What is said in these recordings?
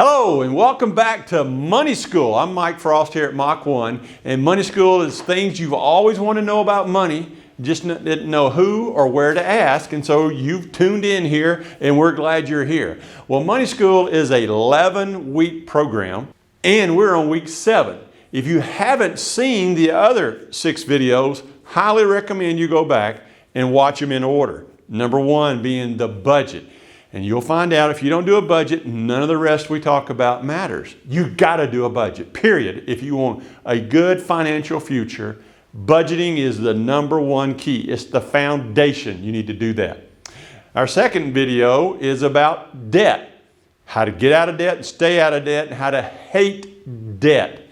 Hello and welcome back to Money School. I'm Mike Frost here at Mach 1, and Money School is things you've always wanted to know about money, just didn't know who or where to ask, and so you've tuned in here and we're glad you're here. Well, Money School is an 11-week program and we're on week 7. If you haven't seen the other 6 videos, highly recommend you go back and watch them in order. Number 1 being the budget. And you'll find out if you don't do a budget, none of the rest we talk about matters. You've got to do a budget, period. If you want a good financial future, budgeting is the number 1 key. It's the foundation. You need to do that. Our second video is about debt. How to get out of debt and stay out of debt, and how to hate debt.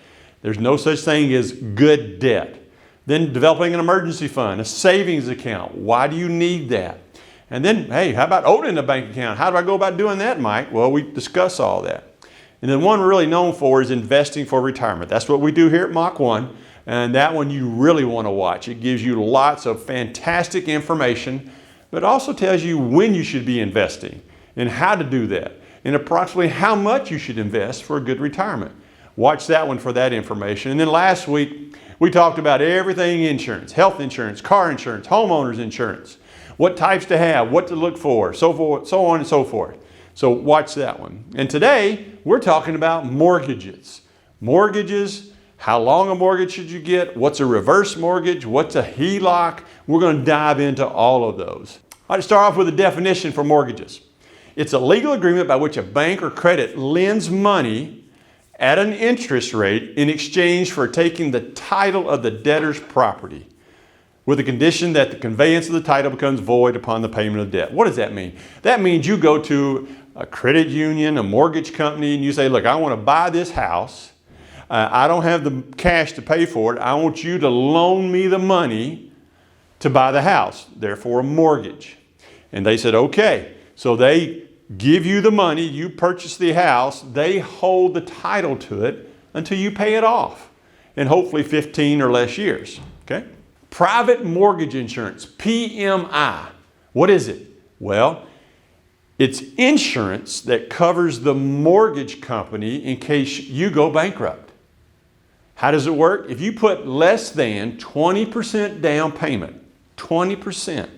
There's no such thing as good debt. Then developing an emergency fund, a savings account. Why do you need that? And then, hey, how about opening a bank account? How do I go about doing that, Mike? Well, we discuss all that. And then one we're really known for is investing for retirement. That's what we do here at Mach 1. And that one you really want to watch. It gives you lots of fantastic information, but also tells you when you should be investing and how to do that, and approximately how much you should invest for a good retirement. Watch that one for that information. And then last week, we talked about everything insurance, health insurance, car insurance, homeowners insurance. What types to have, what to look for, so on and so forth. So watch that one. And today, we're talking about mortgages. Mortgages, how long a mortgage should you get? What's a reverse mortgage? What's a HELOC? We're going to dive into all of those. I'll start off with a definition for mortgages. It's a legal agreement by which a bank or credit lends money at an interest rate in exchange for taking the title of the debtor's property, with the condition that the conveyance of the title becomes void upon the payment of debt. What does that mean? That means you go to a credit union, a mortgage company, and you say, look, I want to buy this house. I don't have the cash to pay for it. I want you to loan me the money to buy the house, therefore a mortgage. And they said, okay. So they give you the money, you purchase the house, they hold the title to it until you pay it off, in hopefully 15 or less years, okay? Private mortgage insurance, PMI. What is it? Well, it's insurance that covers the mortgage company in case you go bankrupt. How does it work? If you put less than 20% down payment, 20%,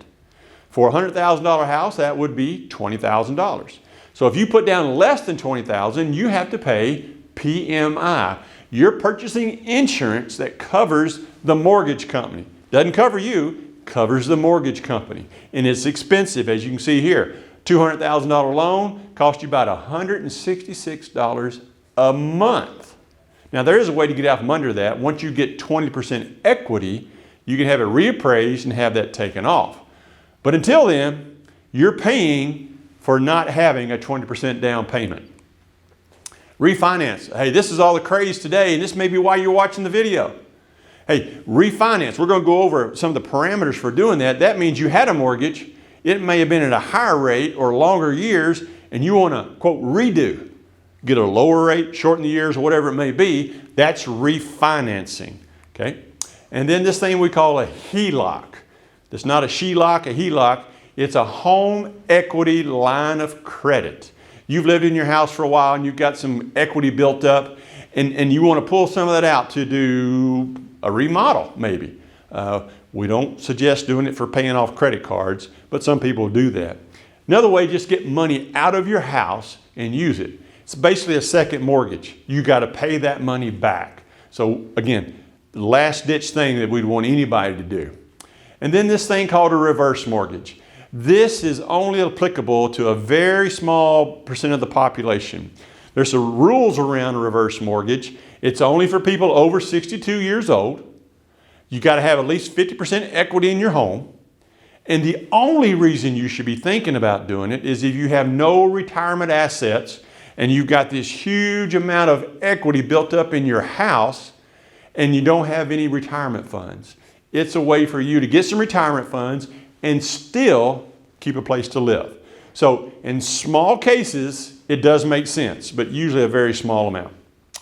for a $100,000 house, that would be $20,000. So if you put down less than $20,000, you have to pay PMI. You're purchasing insurance that covers the mortgage company. Doesn't cover you, covers the mortgage company. And it's expensive, as you can see here. $200,000 loan costs you about $166 a month. Now there is a way to get out from under that. Once you get 20% equity, you can have it reappraised and have that taken off. But until then, you're paying for not having a 20% down payment. Refinance. Hey, this is all the craze today, and this may be why you're watching the video. Hey, refinance, we're going to go over some of the parameters for doing that. That means you had a mortgage, it may have been at a higher rate or longer years, and you want to, quote, redo, get a lower rate, shorten the years, or whatever it may be. That's refinancing, okay? And then this thing we call a HELOC. It's not a SHELOC, a HELOC. It's a home equity line of credit. You've lived in your house for a while and you've got some equity built up, and you want to pull some of that out to do a remodel, maybe. We don't suggest doing it for paying off credit cards, but some people do that. Another way, just get money out of your house and use it. It's basically a second mortgage. You got to pay that money back. So again, the last ditch thing that we'd want anybody to do. And then this thing called a reverse mortgage. This is only applicable to a very small percent of the population. There's some rules around a reverse mortgage. It's only for people over 62 years old. You got to have at least 50% equity in your home. And the only reason you should be thinking about doing it is if you have no retirement assets and you've got this huge amount of equity built up in your house and you don't have any retirement funds. It's a way for you to get some retirement funds and still keep a place to live. So in small cases, it does make sense, but usually a very small amount.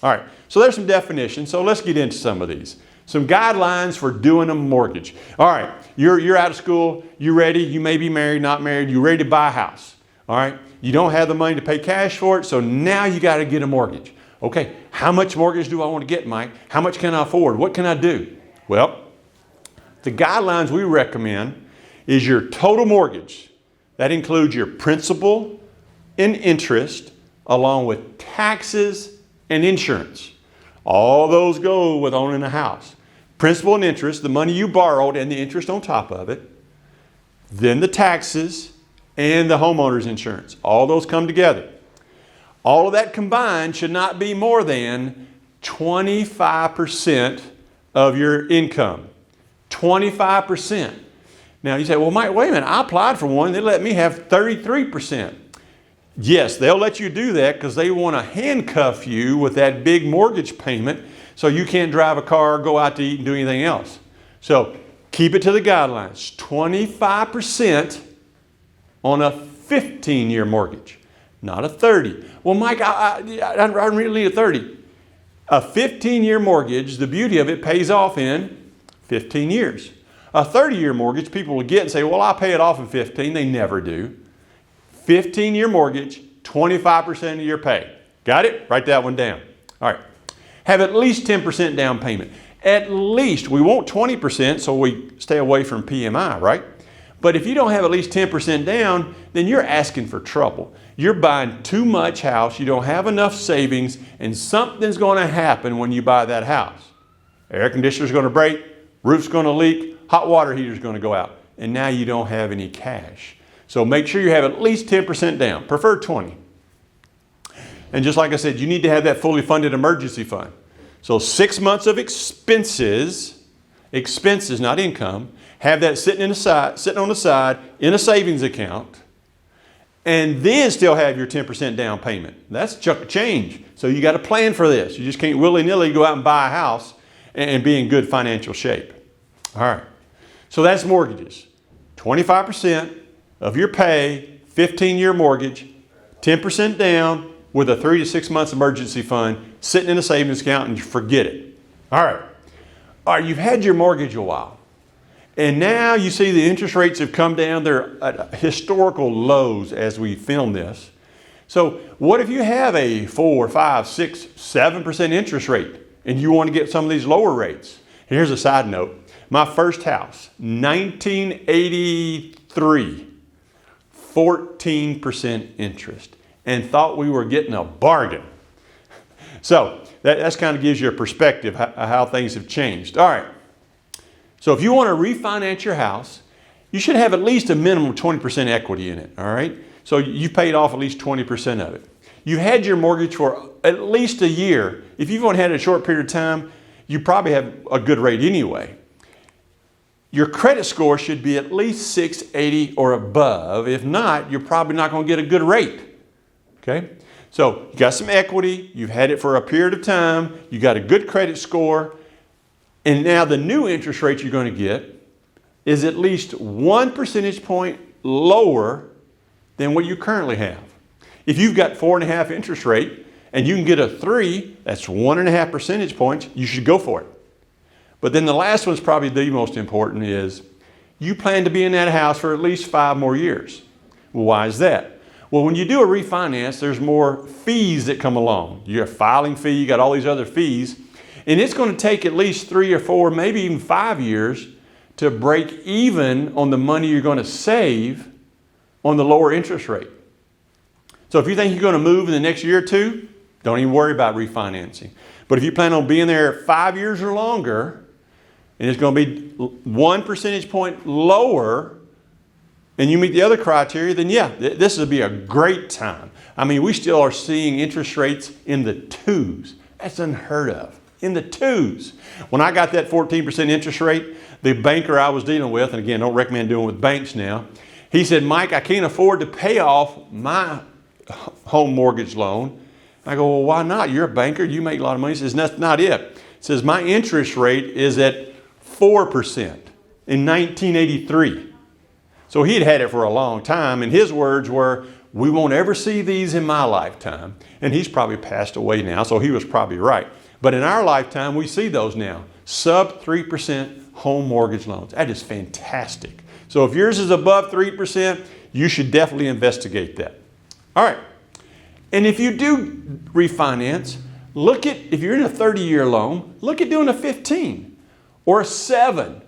All right, so there's some definitions. So let's get into some of these. Some guidelines for doing a mortgage. All right, you're out of school, you're ready, you may be married, not married, you're ready to buy a house. All right. You don't have the money to pay cash for it, so now you got to get a mortgage. Okay, how much mortgage do I want to get, Mike? How much can I afford? What can I do? Well, the guidelines we recommend is your total mortgage. That includes your principal and interest, along with taxes and insurance. All those go with owning a house. Principal and interest, the money you borrowed and the interest on top of it. Then the taxes and the homeowner's insurance. All those come together. All of that combined should not be more than 25% of your income. 25%. Now you say, well, Mike, wait a minute. I applied for one. They let me have 33%. Yes, they'll let you do that because they want to handcuff you with that big mortgage payment so you can't drive a car, go out to eat, and do anything else. So keep it to the guidelines. 25% on a 15-year mortgage, not a 30. Well, Mike, I really need a 30. A 15-year mortgage, the beauty of it, pays off in 15 years. A 30-year mortgage, people will get and say, well, I'll pay it off in 15. They never do. 15-year mortgage, 25% of your pay. Got it? Write that one down. All right. Have at least 10% down payment. At least. We want 20%, so we stay away from PMI, right? But if you don't have at least 10% down, then you're asking for trouble. You're buying too much house, you don't have enough savings, and something's going to happen when you buy that house. Air conditioner's going to break, roof's going to leak, hot water heater's going to go out, and now you don't have any cash. So make sure you have at least 10% down, prefer 20. And just like I said, you need to have that fully funded emergency fund. So 6 months of expenses, not income, have that sitting on the side in a savings account, and then still have your 10% down payment. That's a chunk of change. So you got to plan for this. You just can't willy-nilly go out and buy a house and be in good financial shape. All right. So that's mortgages. 25% of your pay, 15-year mortgage, 10% down with a 3 to 6 months emergency fund sitting in a savings account, and you forget it. All right. All right, you've had your mortgage a while. And now you see the interest rates have come down. They're at historical lows as we film this. So what if you have a 4, 5, 6, 7% interest rate and you want to get some of these lower rates? Here's a side note. My first house, 1983, 14% interest, and thought we were getting a bargain. So that kind of gives you a perspective of how things have changed. All right. So if you want to refinance your house, you should have at least a minimum of 20% equity in it, all right? So you paid off at least 20% of it. You had your mortgage for at least a year. If you've only had it a short period of time, you probably have a good rate anyway. Your credit score should be at least 680 or above. If not, you're probably not going to get a good rate, okay? So you got some equity, you've had it for a period of time, you got a good credit score, and now the new interest rate you're going to get is at least 1 percentage point lower than what you currently have. If you've got 4.5 interest rate and you can get a 3, that's 1.5 percentage points, you should go for it. But then the last one's probably the most important is you plan to be in that house for at least 5 more years. Well, why is that? Well, when you do a refinance, there's more fees that come along. You have filing fee, you got all these other fees. And it's going to take at least 3 or 4, maybe even 5 years to break even on the money you're going to save on the lower interest rate. So if you think you're going to move in the next year or two, don't even worry about refinancing. But if you plan on being there 5 years or longer, and it's going to be 1 percentage point lower, and you meet the other criteria, then yeah, this would be a great time. I mean, we still are seeing interest rates in the 2s. That's unheard of. In the 2s. When I got that 14% interest rate, the banker I was dealing with, and again, don't recommend doing it with banks now, he said, Mike, I can't afford to pay off my home mortgage loan. I go, well, why not? You're a banker, you make a lot of money. He says, that's not it. He says, my interest rate is at 4% in 1983. So he'd had it for a long time, and his words were, we won't ever see these in my lifetime. And he's probably passed away now, so he was probably right. But in our lifetime, we see those now. Sub 3% home mortgage loans. That is fantastic. So if yours is above 3%, you should definitely investigate that. All right. And if you do refinance, look at, if you're in a 30-year loan, look at doing a 15 or a 7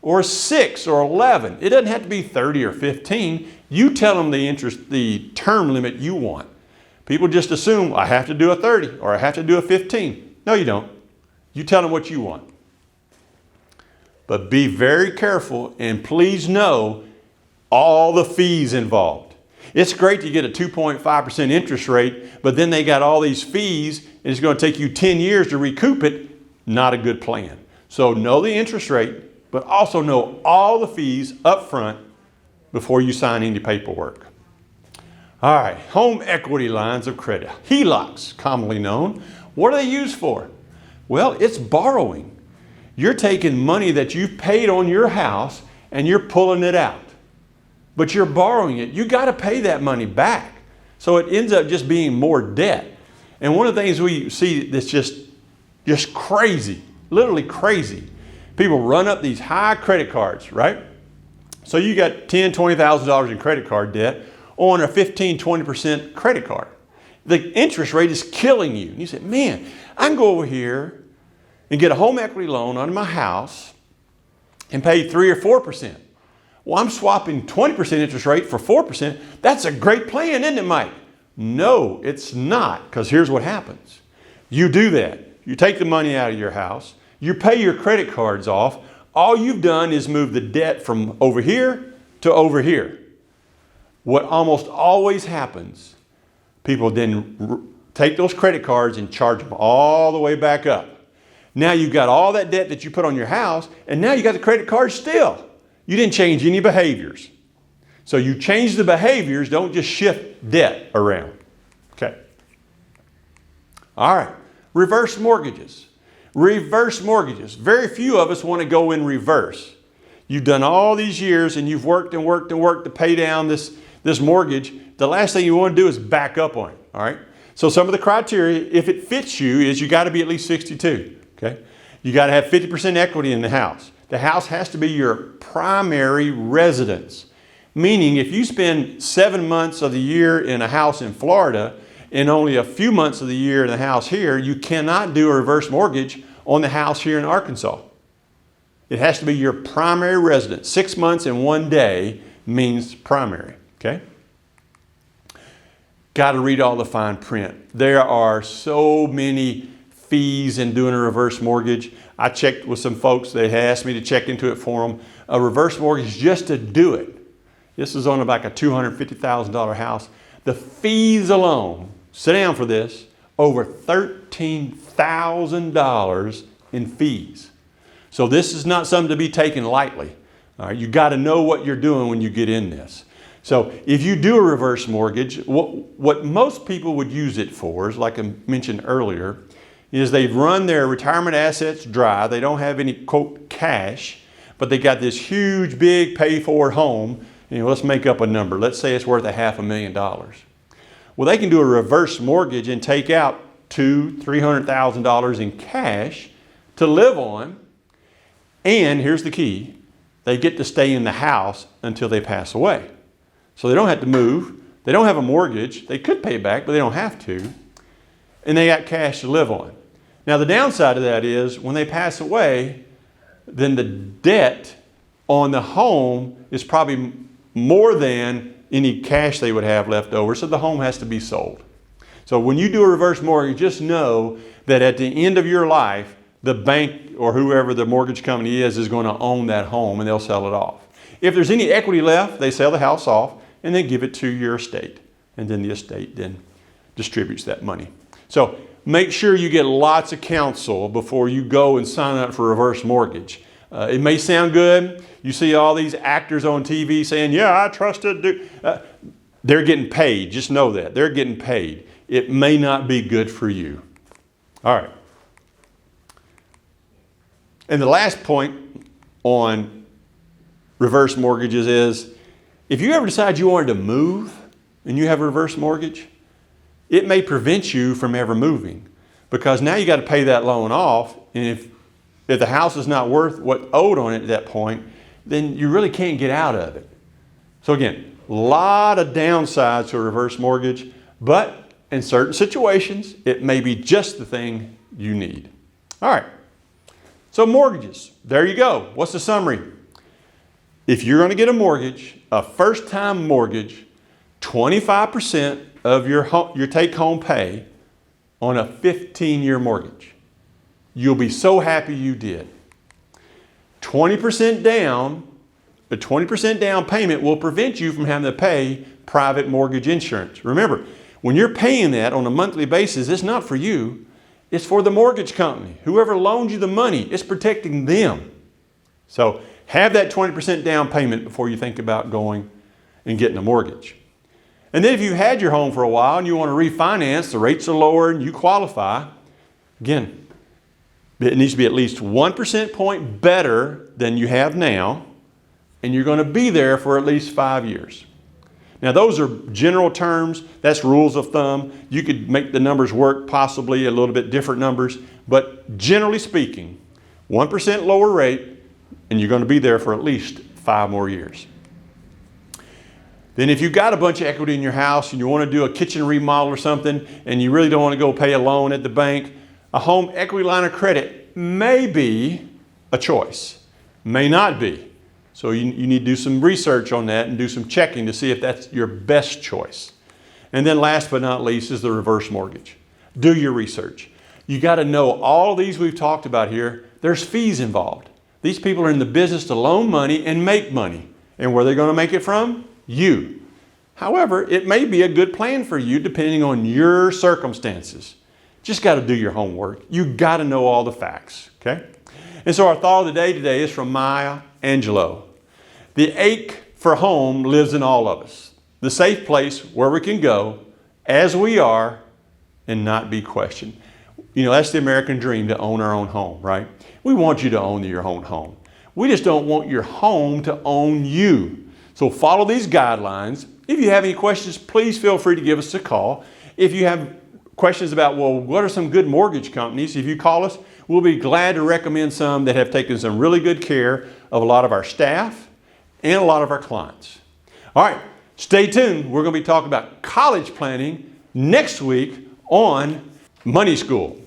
or a 6 or 11. It doesn't have to be 30 or 15. You tell them the term limit you want. People just assume I have to do a 30 or I have to do a 15. No, you don't. You tell them what you want. But be very careful and please know all the fees involved. It's great to get a 2.5% interest rate, but then they got all these fees and it's going to take you 10 years to recoup it. Not a good plan. So know the interest rate, but also know all the fees up front before you sign any paperwork. All right, home equity lines of credit, HELOCs, commonly known. What are they used for? Well, it's borrowing. You're taking money that you've paid on your house and you're pulling it out. But you're borrowing it. You got to pay that money back. So it ends up just being more debt. And one of the things we see that's just crazy, literally crazy. People run up these high credit cards, right? So you got $10,000, $20,000 in credit card debt on a 15, 20% credit card. The interest rate is killing you. And you say, man, I can go over here and get a home equity loan on my house and pay 3 or 4%. Well, I'm swapping 20% interest rate for 4%. That's a great plan, isn't it, Mike? No, it's not, because here's what happens. You do that. You take the money out of your house. You pay your credit cards off. All you've done is move the debt from over here to over here. What almost always happens, people then take those credit cards and charge them all the way back up. Now you've got all that debt that you put on your house, and now you got the credit card still. You didn't change any behaviors. So you change the behaviors, don't just shift debt around. Okay. All right. Reverse mortgages. Reverse mortgages. Very few of us want to go in reverse. You've done all these years and you've worked and worked and worked to pay down this mortgage. The last thing you want to do is back up on it. All right. So some of the criteria, if it fits you, is you got to be at least 62. Okay. You got to have 50% equity in the house. The house has to be your primary residence. Meaning if you spend 7 months of the year in a house in Florida and only a few months of the year in the house here, you cannot do a reverse mortgage on the house here in Arkansas. It has to be your primary residence. 6 months and 1 day means primary. Okay? Got to read all the fine print. There are so many fees in doing a reverse mortgage. I checked with some folks. They asked me to check into it for them. A reverse mortgage just to do it. This is on about a $250,000 house. The fees alone, sit down for this, over $13,000 in fees. So this is not something to be taken lightly. All right, you got to know what you're doing when you get in this. So if you do a reverse mortgage, what most people would use it for is, like I mentioned earlier, is they've run their retirement assets dry. They don't have any, quote, cash, but they got this huge, big pay-for home. Let's make up a number. Let's say it's worth $500,000. Well, they can do a reverse mortgage and take out $200,000, $300,000 in cash to live on. And here's the key. They get to stay in the house until they pass away. So they don't have to move. They don't have a mortgage. They could pay it back, but they don't have to. And they got cash to live on. Now, the downside of that is when they pass away, then the debt on the home is probably more than any cash they would have left over. So the home has to be sold. So when you do a reverse mortgage, just know that at the end of your life, the bank or whoever the mortgage company is going to own that home and they'll sell it off. If there's any equity left, they sell the house off and then give it to your estate. And then the estate then distributes that money. So make sure you get lots of counsel before you go and sign up for a reverse mortgage. It may sound good. You see all these actors on TV saying, yeah, I trusted. They're getting paid. Just know that. They're getting paid. It may not be good for you. All right. And the last point on reverse mortgages is, if you ever decide you wanted to move and you have a reverse mortgage, it may prevent you from ever moving, because now you got to pay that loan off. And if the house is not worth what owed on it at that point, then you really can't get out of it. So again, a lot of downsides to a reverse mortgage. but in certain situations, it may be just the thing you need. All right. So mortgages, there you go. What's the summary? If you're going to get a mortgage, a first-time mortgage, 25% of your take-home pay on a 15-year mortgage. You'll be so happy you did. 20% down, a 20% down payment will prevent you from having to pay private mortgage insurance. Remember, when you're paying that on a monthly basis, it's not for you. It's for the mortgage company. Whoever loaned you the money, it's protecting them. So have that 20% down payment before you think about going and getting a mortgage. And then if you've had your home for a while and you want to refinance, the rates are lower and you qualify, again, it needs to be at least 1% point better than you have now, and you're going to be there for at least 5 years. Now, those are general terms. That's rules of thumb. You could make the numbers work, possibly a little bit different numbers, but generally speaking, 1% lower rate, and you're going to be there for at least 5 more years. Then if you've got a bunch of equity in your house and you want to do a kitchen remodel or something, and you really don't want to go pay a loan at the bank, a home equity line of credit may be a choice, may not be. So you need to do some research on that and do some checking to see if that's your best choice. And then last but not least is the reverse mortgage. Do your research. You got to know all these we've talked about here, there's fees involved. These people are in the business to loan money and make money. And where are they going to make it from? You. However, it may be a good plan for you depending on your circumstances. Just got to do your homework. You got to know all the facts, okay? And so our thought of the day today is from Maya Angelou. The ache for home lives in all of us. The safe place where we can go as we are and not be questioned. You know, that's the American dream, to own our own home, right? We want you to own your own home. We just don't want your home to own you. So follow these guidelines. If you have any questions, please feel free to give us a call. If you have questions about, well, what are some good mortgage companies? If you call us, we'll be glad to recommend some that have taken some really good care of a lot of our staff and a lot of our clients. All right, stay tuned. We're going to be talking about college planning next week on Money School.